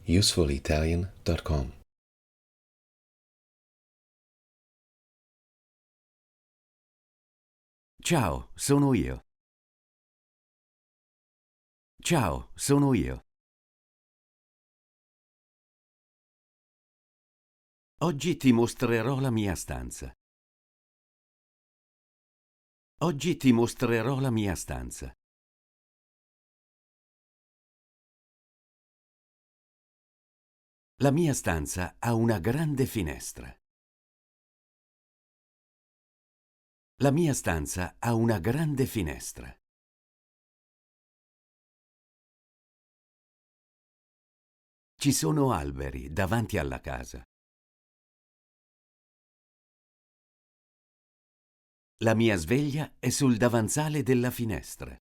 usefulitalian.com. Ciao, sono io. Ciao, sono io. Oggi ti mostrerò la mia stanza. Oggi ti mostrerò la mia stanza. La mia stanza ha una grande finestra. La mia stanza ha una grande finestra. Ci sono alberi davanti alla casa. La mia sveglia è sul davanzale della finestra.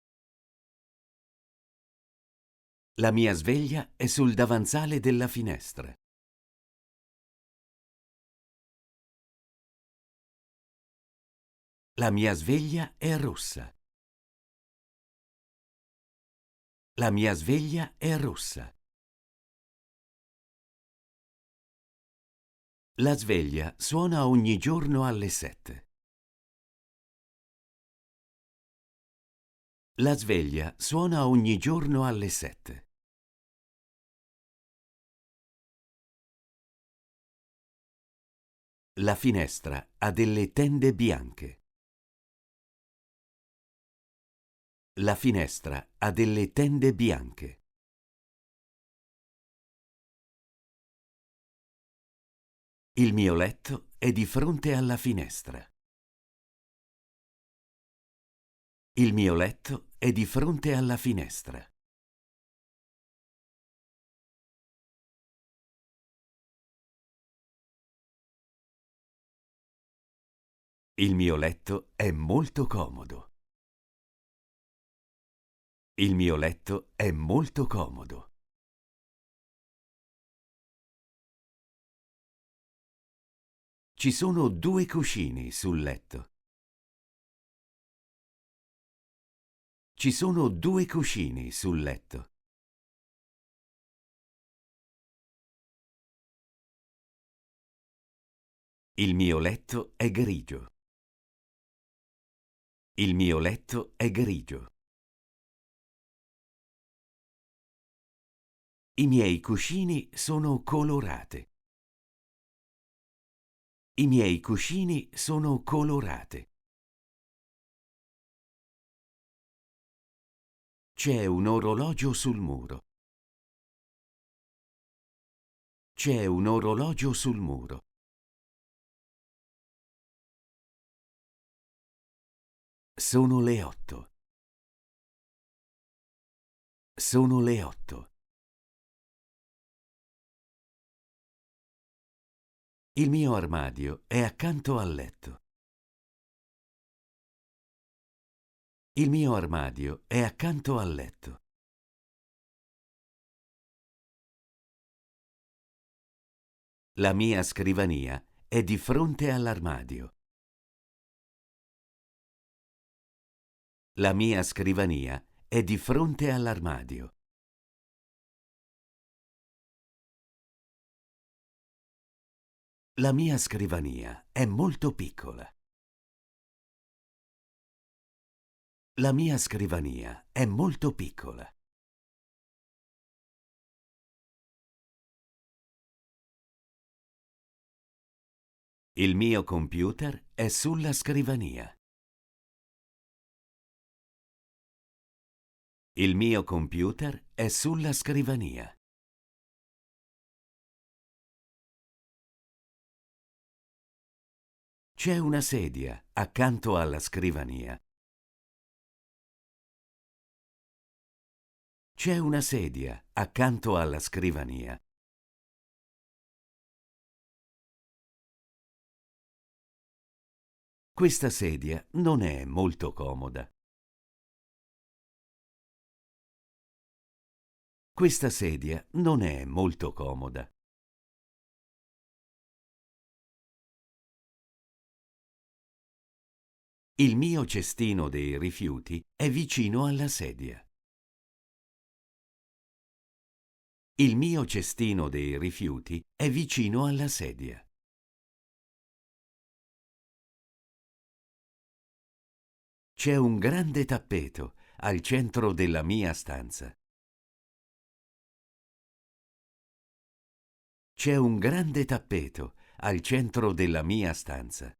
La mia sveglia è sul davanzale della finestra. La mia sveglia è rossa. La mia sveglia è rossa. La sveglia suona ogni giorno alle 7. La sveglia suona ogni giorno alle 7. La finestra ha delle tende bianche. La finestra ha delle tende bianche. Il mio letto è di fronte alla finestra. Il mio letto è di fronte alla finestra. Il mio letto è molto comodo. Il mio letto è molto comodo. Ci sono 2 cuscini sul letto. Ci sono 2 cuscini sul letto. Il mio letto è grigio. Il mio letto è grigio. I miei cuscini sono colorate. I miei cuscini sono colorate. C'è un orologio sul muro. C'è un orologio sul muro. Sono le 8. Sono le 8. Il mio armadio è accanto al letto. Il mio armadio è accanto al letto. La mia scrivania è di fronte all'armadio. La mia scrivania è di fronte all'armadio. La mia scrivania è molto piccola. La mia scrivania è molto piccola. Il mio computer è sulla scrivania. Il mio computer è sulla scrivania. C'è una sedia accanto alla scrivania. C'è una sedia accanto alla scrivania. Questa sedia non è molto comoda. Questa sedia non è molto comoda. Il mio cestino dei rifiuti è vicino alla sedia. Il mio cestino dei rifiuti è vicino alla sedia. C'è un grande tappeto al centro della mia stanza. C'è un grande tappeto al centro della mia stanza.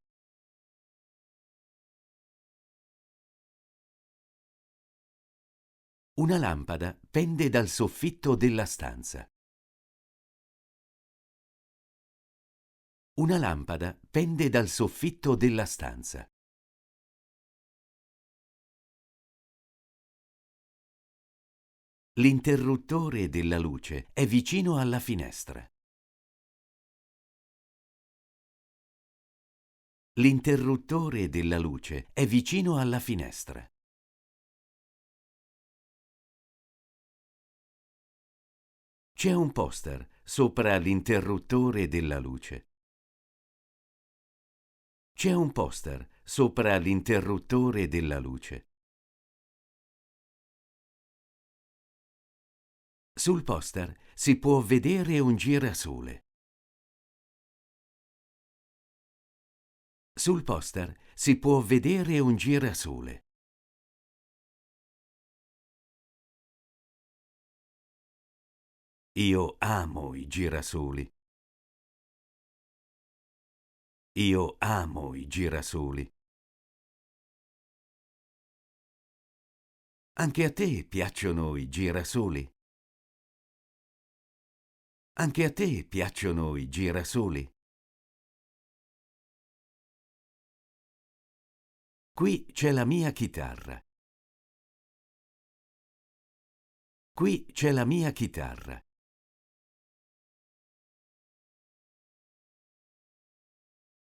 Una lampada pende dal soffitto della stanza. Una lampada pende dal soffitto della stanza. L'interruttore della luce è vicino alla finestra. L'interruttore della luce è vicino alla finestra. C'è un poster sopra l'interruttore della luce. C'è un poster sopra l'interruttore della luce. Sul poster si può vedere un girasole. Sul poster si può vedere un girasole. Io amo i girasoli. Io amo i girasoli. Anche a te piacciono i girasoli? Anche a te piacciono i girasoli? Qui c'è la mia chitarra. Qui c'è la mia chitarra.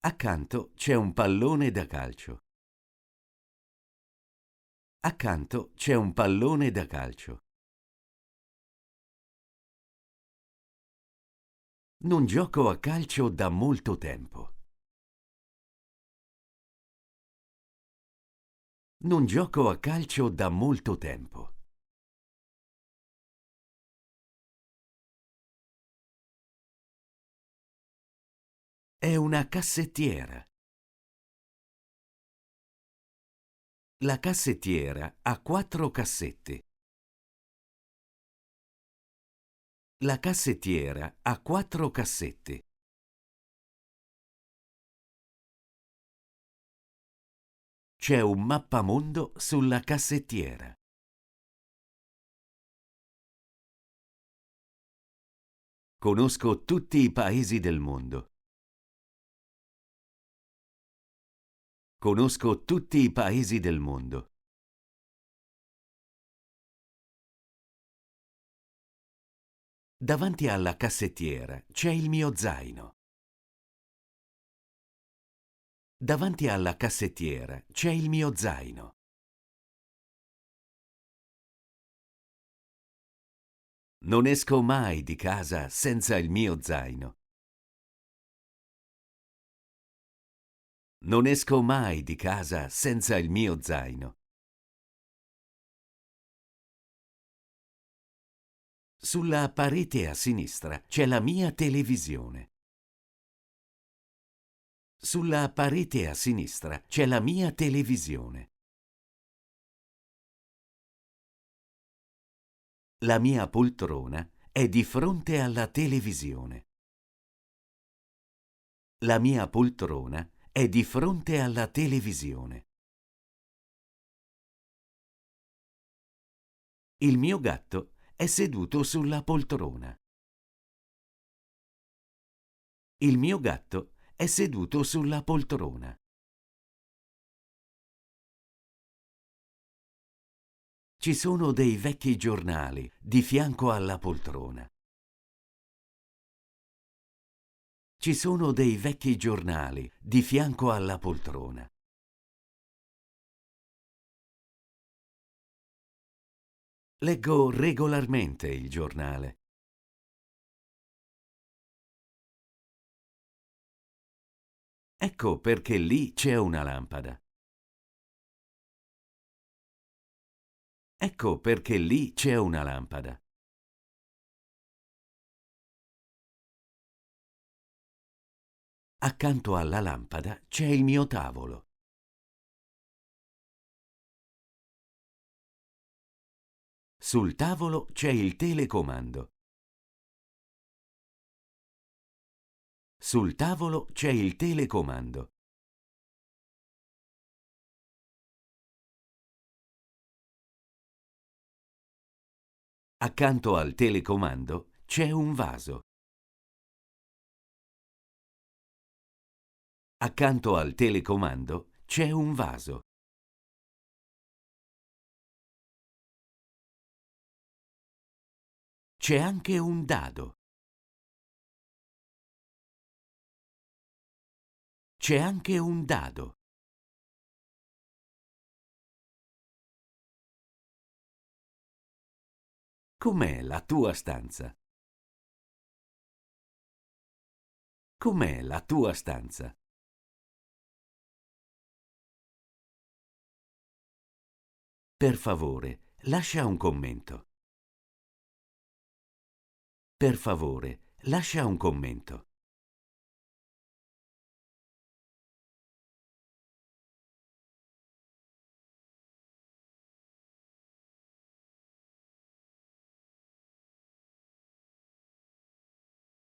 Accanto c'è un pallone da calcio. Accanto c'è un pallone da calcio. Non gioco a calcio da molto tempo. Non gioco a calcio da molto tempo. È una cassettiera. La cassettiera ha 4 cassette. La cassettiera ha 4 cassette. C'è un mappamondo sulla cassettiera. Conosco tutti i paesi del mondo. Conosco tutti i paesi del mondo. Davanti alla cassettiera c'è il mio zaino. Davanti alla cassettiera c'è il mio zaino. Non esco mai di casa senza il mio zaino. Non esco mai di casa senza il mio zaino. Sulla parete a sinistra c'è la mia televisione. Sulla parete a sinistra c'è la mia televisione. La mia poltrona è di fronte alla televisione. La mia poltrona è di fronte alla televisione. Il mio gatto è seduto sulla poltrona. Il mio gatto è seduto sulla poltrona. Ci sono dei vecchi giornali di fianco alla poltrona. Ci sono dei vecchi giornali di fianco alla poltrona. Leggo regolarmente il giornale. Ecco perché lì c'è una lampada. Ecco perché lì c'è una lampada. Accanto alla lampada c'è il mio tavolo. Sul tavolo c'è il telecomando. Sul tavolo c'è il telecomando. Accanto al telecomando c'è un vaso. Accanto al telecomando c'è un vaso. C'è anche un dado. C'è anche un dado. Com'è la tua stanza? Com'è la tua stanza? Per favore, lascia un commento. Per favore, lascia un commento.